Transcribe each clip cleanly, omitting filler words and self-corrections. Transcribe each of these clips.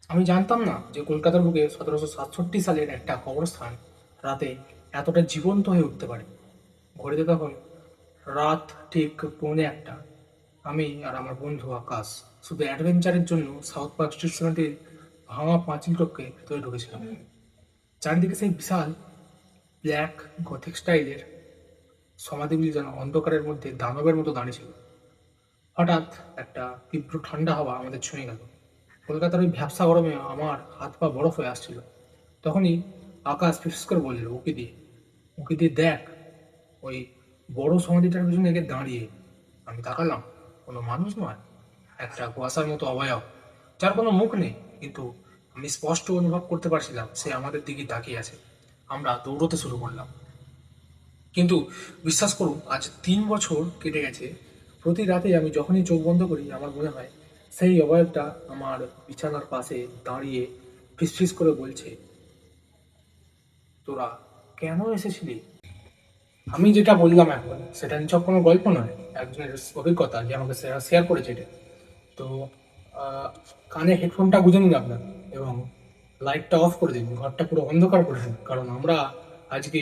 আমি জানতাম না যে কলকাতার বুকে 1767 সালের একটা কবরস্থান রাতে এতটা জীবন্ত হয়ে উঠতে পারে। ঘড়িতে তখন রাত ঠিক পৌনে 1টা। আমি আর আমার বন্ধু আকাশ শুধু অ্যাডভেঞ্চারের জন্য সাউথ পার্ক স্টেশনটির ভাঙা পাঁচিল টপকে ভেতরে ঢুকেছিলাম। চারিদিকে সেই বিশাল ব্ল্যাক গথিক স্টাইলের সমাধিগুলি যেন অন্ধকারের মধ্যে দানবের মতো দাঁড়িয়েছিল। হঠাৎ একটা তীব্র ঠান্ডা হাওয়া আমাদের ছুঁয়ে গেল। কলকাতার ওই ভ্যাপসা গরমে আমার হাত পা বরফ হয়ে আসছিল। তখনই আকাশ ফিসফিস করে বলল, উঁকি দিয়ে দেখ, ওই বড় সমাধিটার পিছনে একে দাঁড়িয়ে। আমি তাকালাম। কোনো মানুষ নয়, একটা কুয়াশার মতো অবয়ব, যার কোনো মুখ নেই, কিন্তু আমি স্পষ্ট অনুভব করতে পারছিলাম সে আমাদের দিকে তাকিয়ে আছে। আমরা দৌড়তে শুরু করলাম। কিন্তু বিশ্বাস করুন, আজ 3 বছর কেটে গেছে। প্রতি রাতে আমি যখনই চোখ বন্ধ করি আমার মনে হয় সেই অবয়বটা আমার বিছানার পাশে দাঁড়িয়ে ফিসফিস করে বলছে, তোরা কেন এসেছিলি? আমি যেটা বললাম এখন সেটা নিছক কোনো গল্প নয়, একজনের অভিজ্ঞতা যে আমাকে শেয়ার করেছে এটা। তো আহ, কানে হেডফোনটা গুঁজে নিন আপনার, এবং লাইটটা অফ করে দিন, ঘরটা পুরো অন্ধকার করে দিন, কারণ আমরা আজকে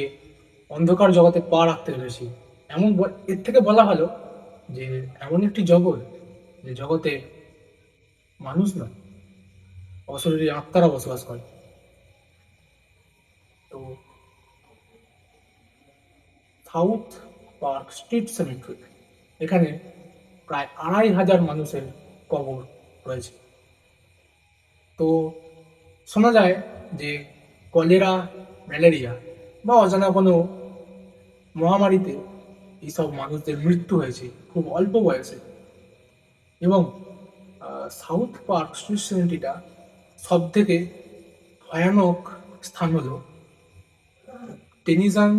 অন্ধকার জগতে পা রাখতে চলেছি। এর থেকে বলা ভালো যে এমন একটি জগৎ, যে জগতে মানুষ নয়, অশরীরী আত্মারা বসবাস করে। তো সাউথ পার্ক স্ট্রিট সেমেট্রি, এখানে প্রায় 2,500 মানুষের কবর রয়েছে। তো শোনা যায় যে কলেরা, ম্যালেরিয়া বা অজানা কোনো মহামারীতে এইসব মানুষদের মৃত্যু হয়েছে খুব অল্প বয়সে। এবং সাউথ পার্ক স্ট্রিট সেমেট্রিটা সব থেকে ভয়ানক স্থান হলো টেনিজান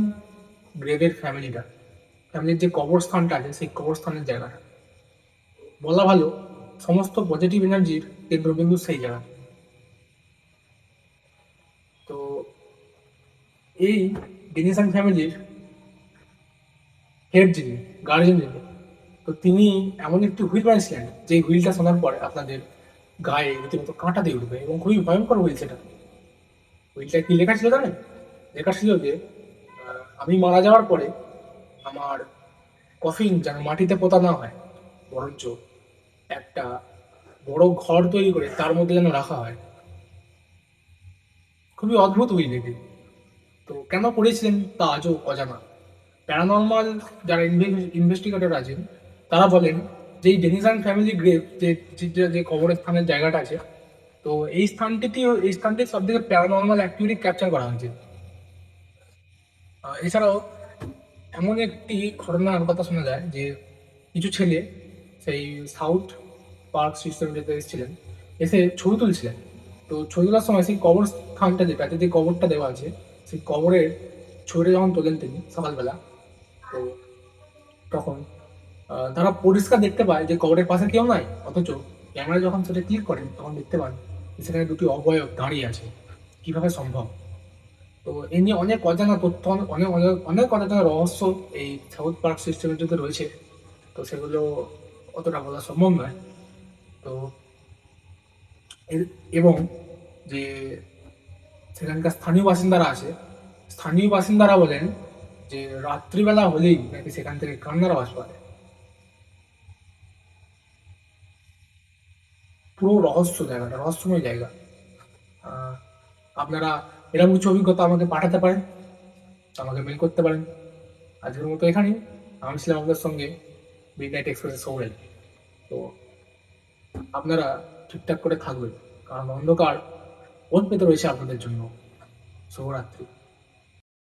গ্রেভের ফ্যামিলির যে কবরস্থানটা আছে সেই কবরস্থানের জায়গাটা, বলা ভালো সমস্ত পজিটিভ এনার্জির কেন্দ্রবিন্দু সেই জায়গা। তো এই ডেনিসান ফ্যামিলির হেড যিনি, গার্জেন যিনি, তো তিনি এমন একটি হুইল বানিয়েছিলেন যে হুইলটা শোনার পরে আপনাদের গায়ে রীতিমতো কাঁটা দিয়ে উঠবে, এবং খুবই ভয়ঙ্কর হুইল সেটা। হুইলটা কি লেখা ছিল জানেন? লেখা ছিল যে আমি মারা যাওয়ার পরে আমার কফিন যেন মাটিতে পোতা না হয়, বরঞ্চ একটা বড় ঘর তৈরি করে তার মধ্যে যেন রাখা হয়। খুবই অদ্ভুত হুইল এটি। তো কেন করেছিলেন তা আজও অজানা। প্যারানর্মাল যারা ইনভেস্টিগেটর আছেন তারা বলেন যে এই ডেনিসান ফ্যামিলি গ্রেভ, যে কবরের স্থানের জায়গাটা আছে, তো এই স্থানটির সব থেকে প্যারানর্মাল অ্যাক্টিভিটি ক্যাপচার করা হয়েছে। এছাড়াও এমন একটি ঘটনার কথা শোনা যায় যে কিছু ছেলে সেই সাউথ পার্ক সিস্টেমটাতে এসেছিলেন, এসে ছবি তুলছিলেন। তো ছবি তোলার সময় সেই কবর স্থানটা, যেটাতে যে কবরটা দেওয়া আছে, সেই কবরের ছবিটা যখন তোলেন তিনি সকালবেলা, তো তখন তারা পরিষ্কার দেখতে পায় যে কবরের পাশে কেউ নাই, অথচ ক্যামেরা যখন সেটা ক্লিক করেন তখন দেখতে পান যে সেখানে দুটি অবয়ব দাঁড়িয়ে আছে। কিভাবে সম্ভব? তো এ নিয়ে অনেক অজানা তথ্য, অনেক অনেক অনেক অজানা রহস্য এই সাউথ পার্ক সিস্টেমের মধ্যে রয়েছে। তো সেগুলো অতটা বলা সম্ভব নয়। তো এবং যে সেখানকার স্থানীয় বাসিন্দারা বলেন যে রাত্রিবেলা হলেই নাকি সেখান থেকে কান্নার আওয়াজ পায়। পুরো রহস্যময় জায়গা। আহ, আপনারা এরকম কিছু অভিজ্ঞতা আমাকে পাঠাতে পারেন, আমাকে মেল করতে পারেন। আজকের মতো এখানেই। আমি ছিলাম আপনাদের সঙ্গে মিডনাইট এক্সপ্রেসের সৌরেন। তো আপনারা ঠিকঠাক করে থাকবেন, কারণ অন্ধকার ওর পেতে রয়েছে আপনাদের জন্য। শুভরাত্রি।